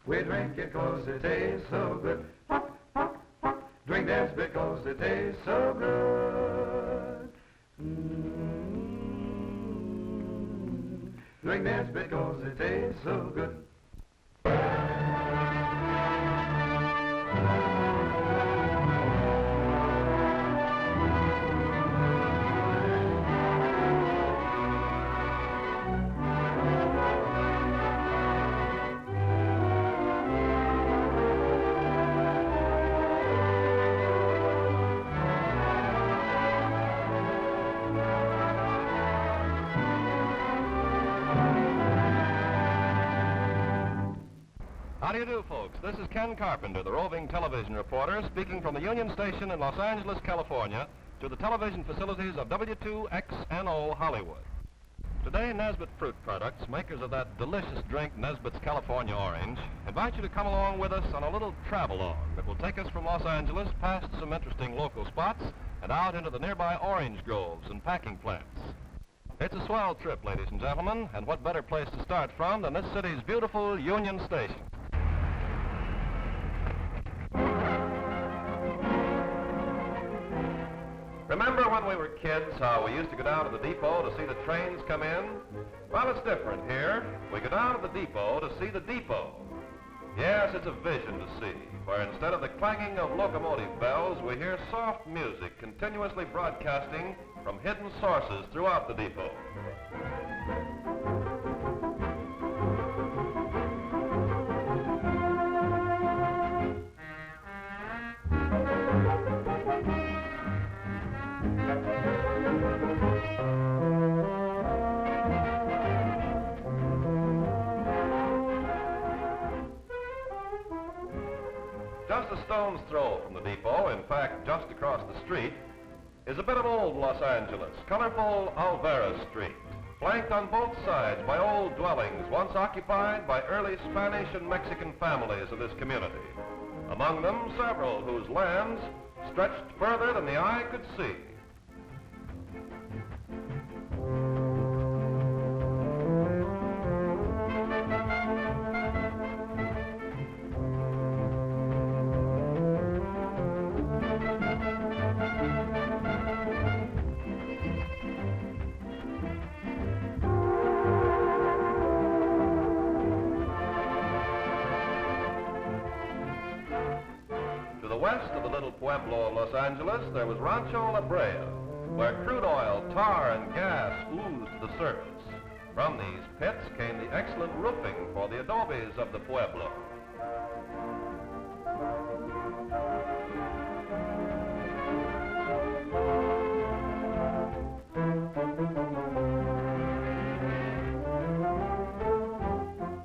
We drink it 'cause it tastes so good. Hop, hop, hop. Drink this because it tastes so good. Drink this because it tastes so good. How do you do, folks? This is Ken Carpenter, the roving television reporter, speaking from the Union Station in Los Angeles, California, to the television facilities of W2XNO Hollywood. Today, Nesbitt Fruit Products, makers of that delicious drink, Nesbitt's California Orange, invite you to come along with us on a little travel-along that will take us from Los Angeles past some interesting local spots and out into the nearby orange groves and packing plants. It's a swell trip, ladies and gentlemen, and what better place to start from than this city's beautiful Union Station. Remember when we were kids how we used to go down to the depot to see the trains come in? Well, it's different here. We go down to the depot to see the depot. Yes, it's a vision to see, where instead of the clanging of locomotive bells, we hear soft music continuously broadcasting from hidden sources throughout the depot. Just a stone's throw from the depot, in fact, just across the street, is a bit of old Los Angeles, colorful Alvarez Street, flanked on both sides by old dwellings once occupied by early Spanish and Mexican families of this community. Among them, several whose lands stretched further than the eye could see. West of the little pueblo of Los Angeles, there was Rancho La Brea, where crude oil, tar, and gas oozed to the surface. From these pits came the excellent roofing for the adobes of the pueblo.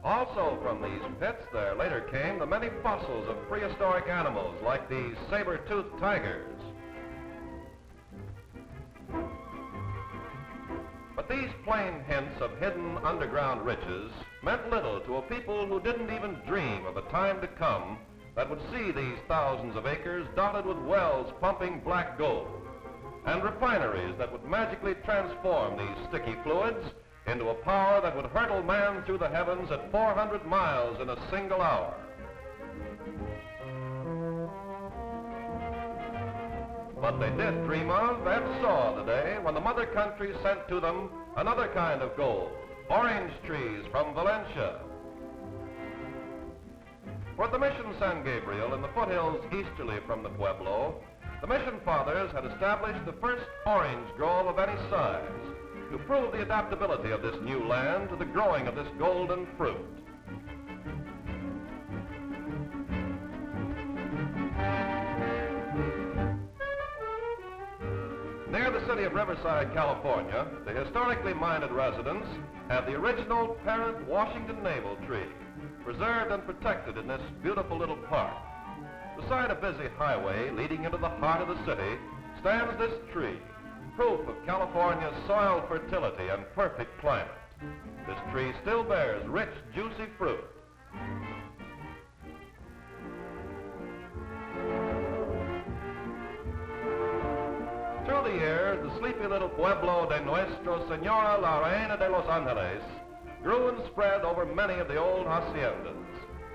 Also from these pits, there later came the many fossils of prehistoric animals like these saber-toothed tigers. But these plain hints of hidden underground riches meant little to a people who didn't even dream of a time to come that would see these thousands of acres dotted with wells pumping black gold, and refineries that would magically transform these sticky fluids into a power that would hurtle man through the heavens at 400 miles in a single hour. But they did dream of and saw the day when the mother country sent to them another kind of gold, orange trees from Valencia. For the Mission San Gabriel in the foothills easterly from the pueblo, the mission fathers had established the first orange grove of any size, to prove the adaptability of this new land to the growing of this golden fruit. Near the city of Riverside, California, the historically minded residents have the original parent Washington navel tree, preserved and protected in this beautiful little park. Beside a busy highway leading into the heart of the city stands this tree, proof of California's soil fertility and perfect climate. This tree still bears rich, juicy fruit. Through the years, the sleepy little pueblo de Nuestra Señora la Reina de Los Angeles grew and spread over many of the old haciendas,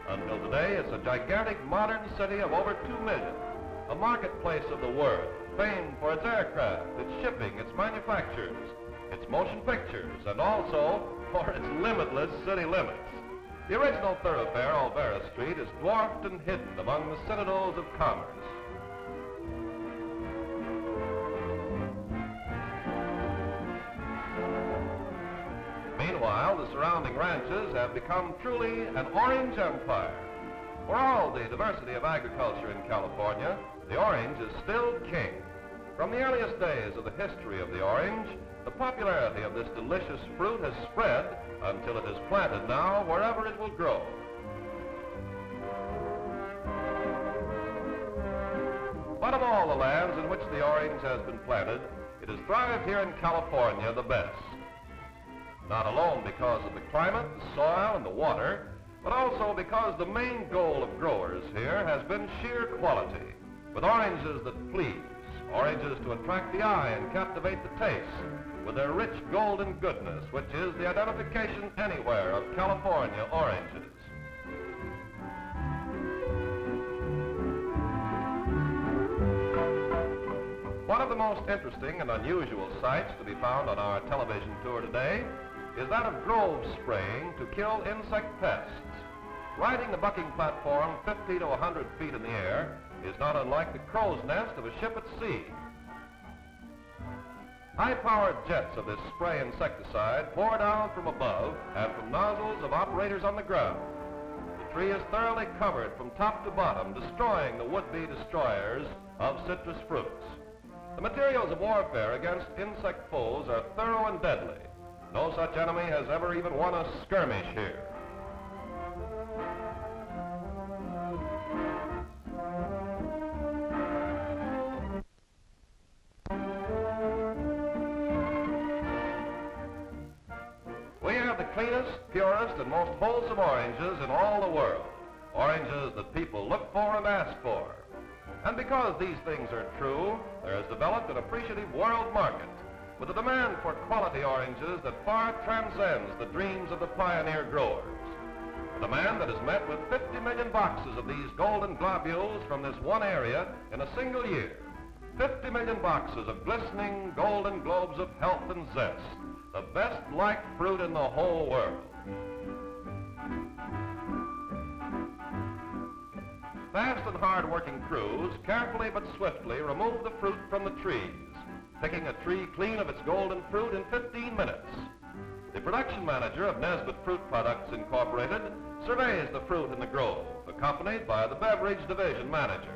until today, it's a gigantic modern city of over 2 million, a marketplace of the world, famed for its aircraft, its shipping, its manufactures, its motion pictures, and also for its limitless city limits. The original thoroughfare, Olvera Street, is dwarfed and hidden among the citadels of commerce. Meanwhile, the surrounding ranches have become truly an orange empire. For all the diversity of agriculture in California, the orange is still king. From the earliest days of the history of the orange, the popularity of this delicious fruit has spread until it is planted now wherever it will grow. But of all the lands in which the orange has been planted, it has thrived here in California the best. Not alone because of the climate, the soil, and the water, but also because the main goal of growers here has been sheer quality, with oranges that please, oranges to attract the eye and captivate the taste, with their rich golden goodness, which is the identification anywhere of California oranges. One of the most interesting and unusual sights to be found on our television tour today is that of grove spraying to kill insect pests. Riding the bucking platform 50 to 100 feet in the air is not unlike the crow's nest of a ship at sea. High-powered jets of this spray insecticide pour down from above and from nozzles of operators on the ground. The tree is thoroughly covered from top to bottom, destroying the would-be destroyers of citrus fruits. The materials of warfare against insect foes are thorough and deadly. No such enemy has ever even won a skirmish here. We have the cleanest, purest, and most wholesome oranges in all the world. Oranges that people look for and ask for. And because these things are true, there has developed an appreciative world market, with a demand for quality oranges that far transcends the dreams of the pioneer growers. A demand that is met with 50 million boxes of these golden globules from this one area in a single year. 50 million boxes of glistening golden globes of health and zest, the best liked fruit in the whole world. Fast and hard-working crews carefully but swiftly remove the fruit from the trees, picking a tree clean of its golden fruit in 15 minutes. The production manager of Nesbitt Fruit Products Incorporated surveys the fruit in the grove, accompanied by the beverage division manager.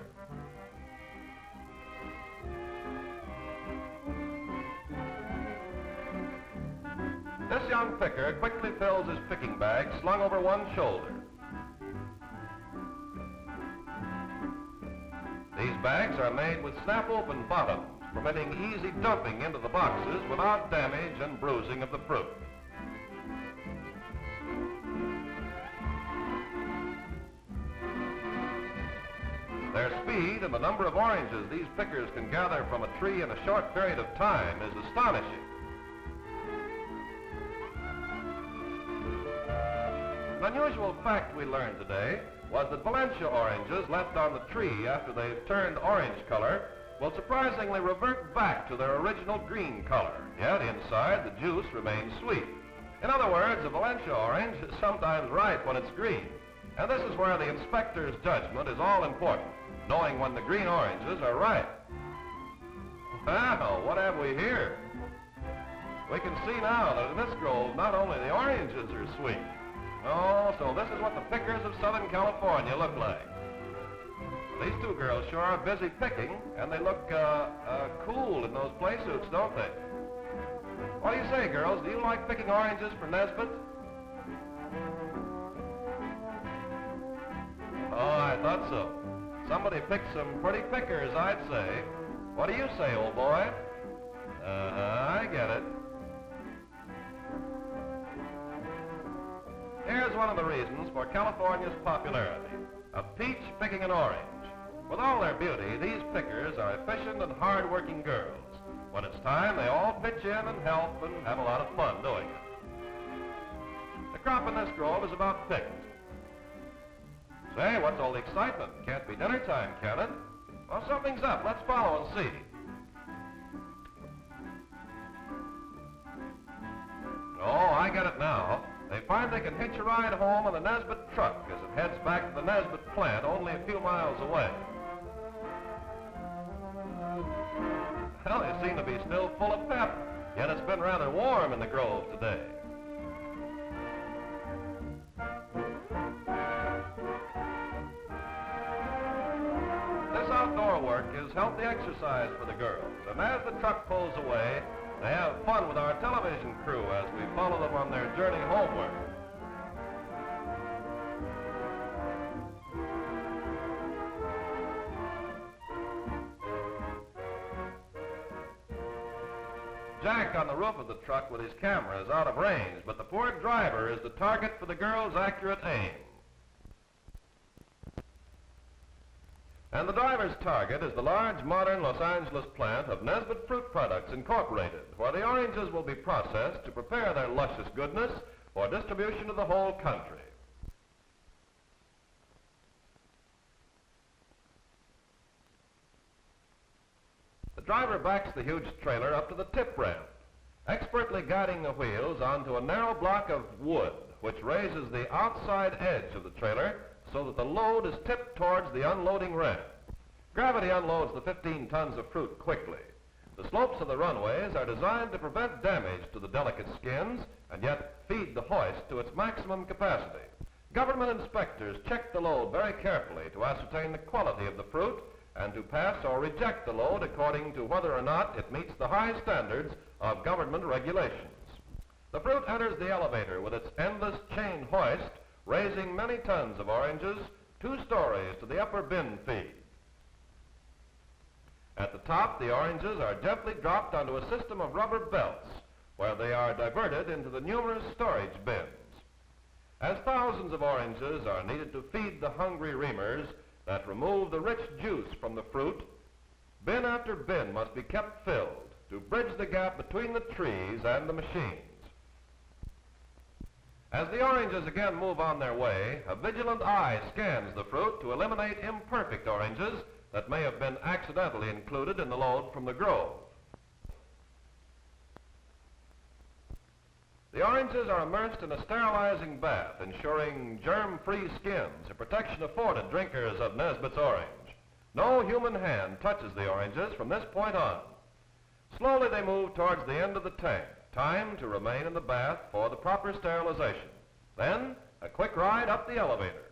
This young picker quickly fills his picking bag slung over one shoulder. These bags are made with snap-open bottoms, permitting easy dumping into the boxes without damage and bruising of the fruit. Their speed and the number of oranges these pickers can gather from a tree in a short period of time is astonishing. An unusual fact we learned today was that Valencia oranges left on the tree after they've turned orange color will surprisingly revert back to their original green color, yet inside the juice remains sweet. In other words, a Valencia orange is sometimes ripe when it's green, and this is where the inspector's judgment is all important, knowing when the green oranges are ripe. Well, what have we here? We can see now that in this grove not only the oranges are sweet. Oh, so this is what the pickers of Southern California look like. These two girls sure are busy picking, and they look cool in those play suits, don't they? What do you say, girls? Do you like picking oranges for Nesbitt? Oh, I thought so. Somebody picked some pretty pickers, I'd say. What do you say, old boy? I get it. Here's one of the reasons for California's popularity. A peach picking an orange. With all their beauty, these pickers are efficient and hard-working girls. When it's time, they all pitch in and help and have a lot of fun doing it. The crop in this grove is about picked. Say, what's all the excitement? Can't be dinner time, can it? Well, something's up. Let's follow and see. Oh, I get it now. They find they can hitch a ride home in the Nesbitt truck as it heads back to the Nesbitt plant only a few miles away. Well, they seem to be still full of pep, yet it's been rather warm in the Grove today. This outdoor work is healthy exercise for the girls, and as the truck pulls away, they have fun with our television crew as we follow them on their journey homeward. Jack on the roof of the truck with his camera is out of range, but the poor driver is the target for the girls' accurate aim. And the driver's target is the large, modern Los Angeles plant of Nesbitt Fruit Products Incorporated, where the oranges will be processed to prepare their luscious goodness for distribution to the whole country. The driver backs the huge trailer up to the tip ramp, expertly guiding the wheels onto a narrow block of wood, which raises the outside edge of the trailer so that the load is tipped towards the unloading ramp. Gravity unloads the 15 tons of fruit quickly. The slopes of the runways are designed to prevent damage to the delicate skins and yet feed the hoist to its maximum capacity. Government inspectors check the load very carefully to ascertain the quality of the fruit and to pass or reject the load according to whether or not it meets the high standards of government regulations. The fruit enters the elevator with its endless chain hoist, raising many tons of oranges 2 stories to the upper bin feed. At the top, the oranges are gently dropped onto a system of rubber belts, where they are diverted into the numerous storage bins. As thousands of oranges are needed to feed the hungry reamers that remove the rich juice from the fruit, bin after bin must be kept filled to bridge the gap between the trees and the machines. As the oranges again move on their way, a vigilant eye scans the fruit to eliminate imperfect oranges that may have been accidentally included in the load from the Grove. The oranges are immersed in a sterilizing bath, ensuring germ-free skins, a protection afforded drinkers of Nesbitt's orange. No human hand touches the oranges from this point on. Slowly they move towards the end of the tank. Time to remain in the bath for the proper sterilization. Then, a quick ride up the elevator.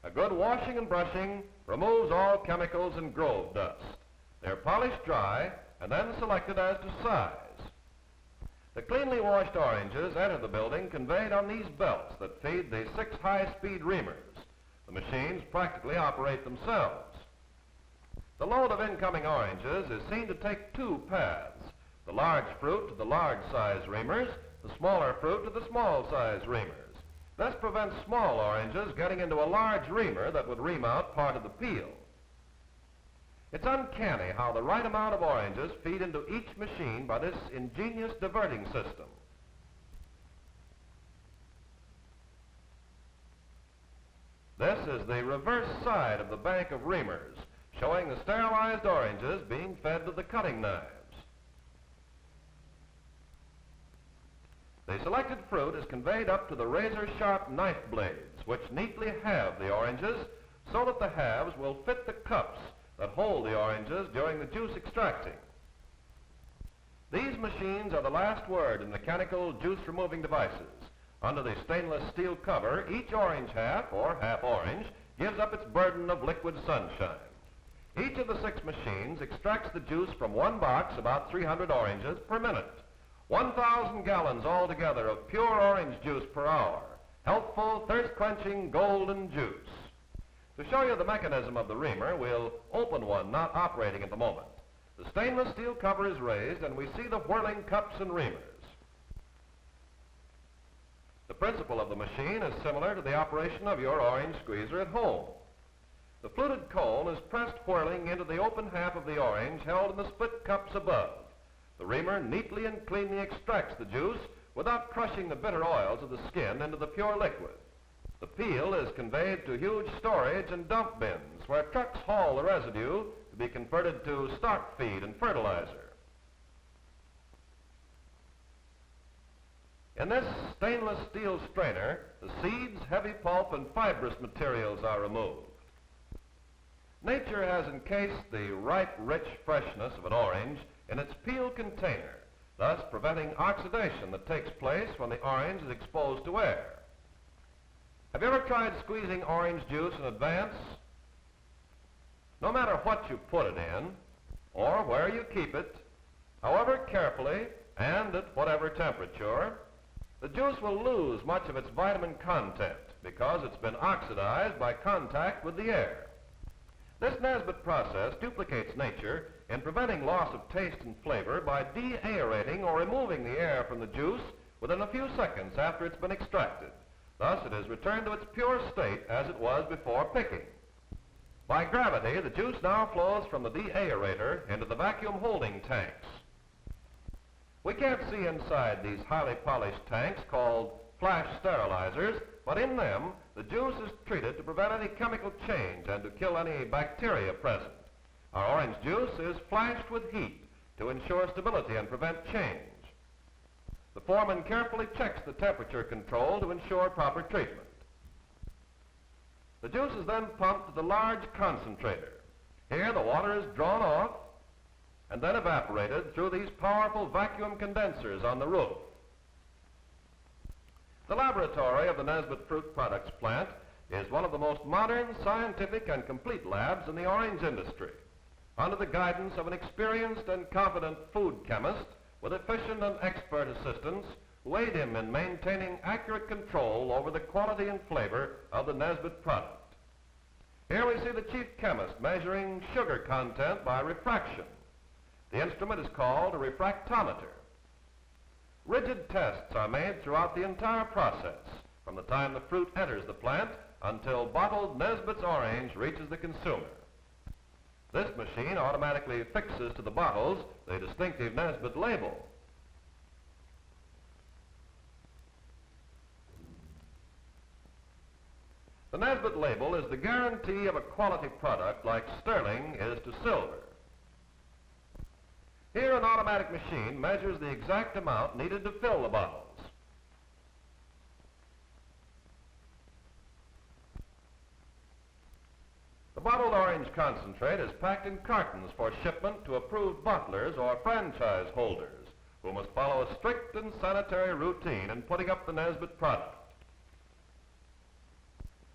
A good washing and brushing removes all chemicals and Grove dust. They're polished dry and then selected as to size. The cleanly washed oranges enter the building conveyed on these belts that feed the 6 high-speed reamers. The machines practically operate themselves. The load of incoming oranges is seen to take 2 paths, the large fruit to the large-size reamers, the smaller fruit to the small-size reamers. This prevents small oranges getting into a large reamer that would ream out part of the peel. It's uncanny how the right amount of oranges feed into each machine by this ingenious diverting system. This is the reverse side of the bank of reamers, showing the sterilized oranges being fed to the cutting knives. The selected fruit is conveyed up to the razor-sharp knife blades, which neatly halve the oranges so that the halves will fit the cups that hold the oranges during the juice extracting. These machines are the last word in mechanical juice-removing devices. Under the stainless steel cover, each orange half, or half orange, gives up its burden of liquid sunshine. Each of the 6 machines extracts the juice from one box, about 300 oranges per minute. 1,000 gallons altogether of pure orange juice per hour. Healthful, thirst-quenching, golden juice. To show you the mechanism of the reamer, we'll open one not operating at the moment. The stainless steel cover is raised and we see the whirling cups and reamers. The principle of the machine is similar to the operation of your orange squeezer at home. The fluted cone is pressed whirling into the open half of the orange held in the split cups above. The reamer neatly and cleanly extracts the juice without crushing the bitter oils of the skin into the pure liquid. The peel is conveyed to huge storage and dump bins where trucks haul the residue to be converted to stock feed and fertilizer. In this stainless steel strainer, the seeds, heavy pulp, and fibrous materials are removed. Nature has encased the ripe, rich freshness of an orange in its peel container, thus preventing oxidation that takes place when the orange is exposed to air. Have you ever tried squeezing orange juice in advance? No matter what you put it in, or where you keep it, however carefully and at whatever temperature, the juice will lose much of its vitamin content because it's been oxidized by contact with the air. This Nesbitt process duplicates nature in preventing loss of taste and flavor by de-aerating or removing the air from the juice within a few seconds after it's been extracted. Thus, it is returned to its pure state as it was before picking. By gravity, the juice now flows from the de-aerator into the vacuum holding tanks. We can't see inside these highly polished tanks called flash sterilizers, but in them, the juice is treated to prevent any chemical change and to kill any bacteria present. Our orange juice is flashed with heat to ensure stability and prevent change. The foreman carefully checks the temperature control to ensure proper treatment. The juice is then pumped to the large concentrator. Here, the water is drawn off and then evaporated through these powerful vacuum condensers on the roof. The laboratory of the Nesbitt Fruit Products plant is one of the most modern, scientific, and complete labs in the orange industry. Under the guidance of an experienced and competent food chemist with efficient and expert assistants who aid him in maintaining accurate control over the quality and flavor of the Nesbitt product. Here we see the chief chemist measuring sugar content by refraction. The instrument is called a refractometer. Rigid tests are made throughout the entire process, from the time the fruit enters the plant until bottled Nesbitt's orange reaches the consumer. This machine automatically fixes to the bottles the distinctive Nesbitt label. The Nesbitt label is the guarantee of a quality product like sterling is to silver. Here, an automatic machine measures the exact amount needed to fill the bottles. The bottled orange concentrate is packed in cartons for shipment to approved bottlers or franchise holders who must follow a strict and sanitary routine in putting up the Nesbitt product.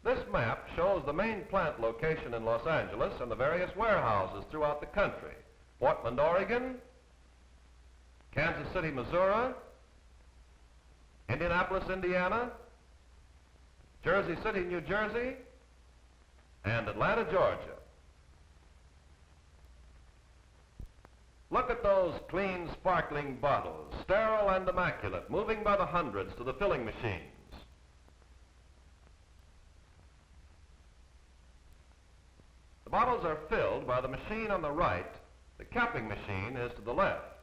This map shows the main plant location in Los Angeles and the various warehouses throughout the country. Portland, Oregon, Kansas City, Missouri, Indianapolis, Indiana, Jersey City, New Jersey, and Atlanta, Georgia. Look at those clean, sparkling bottles, sterile and immaculate, moving by the hundreds to the filling machines. The bottles are filled by the machine on the right. The capping machine is to the left.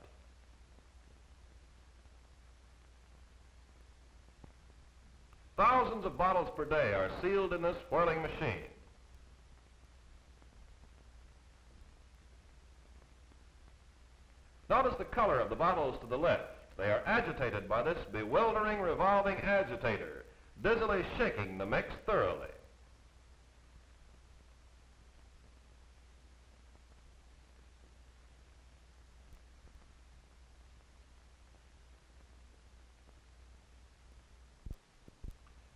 Thousands of bottles per day are sealed in this whirling machine. Notice the color of the bottles to the left. They are agitated by this bewildering revolving agitator, dizzily shaking the mix thoroughly.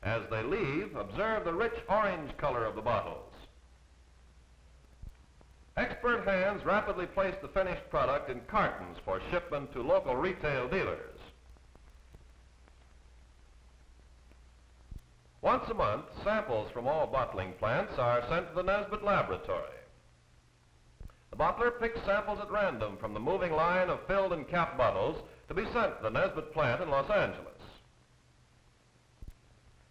As they leave, observe the rich orange color of the bottles. Expert hands rapidly place the finished product in cartons for shipment to local retail dealers. Once a month, samples from all bottling plants are sent to the Nesbitt laboratory. The bottler picks samples at random from the moving line of filled and capped bottles to be sent to the Nesbitt plant in Los Angeles.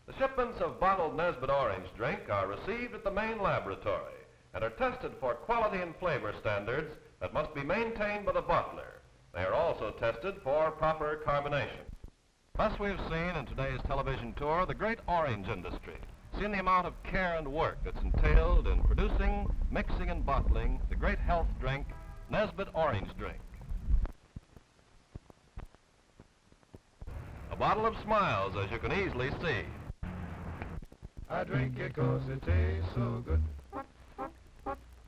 The shipments of bottled Nesbitt orange drink are received at the main laboratory and are tested for quality and flavor standards that must be maintained by the bottler. They are also tested for proper carbonation. Thus we've seen in today's television tour the great orange industry, seen the amount of care and work that's entailed in producing, mixing, and bottling the great health drink, Nesbitt Orange Drink. A bottle of smiles, as you can easily see. I drink it 'cause it tastes so good.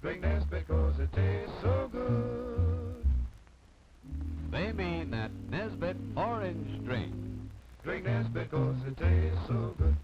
Drink Nesbitt 'cause it tastes so good. They mean that Nesbitt Orange Drink. Drink Nesbitt 'cause it tastes so good.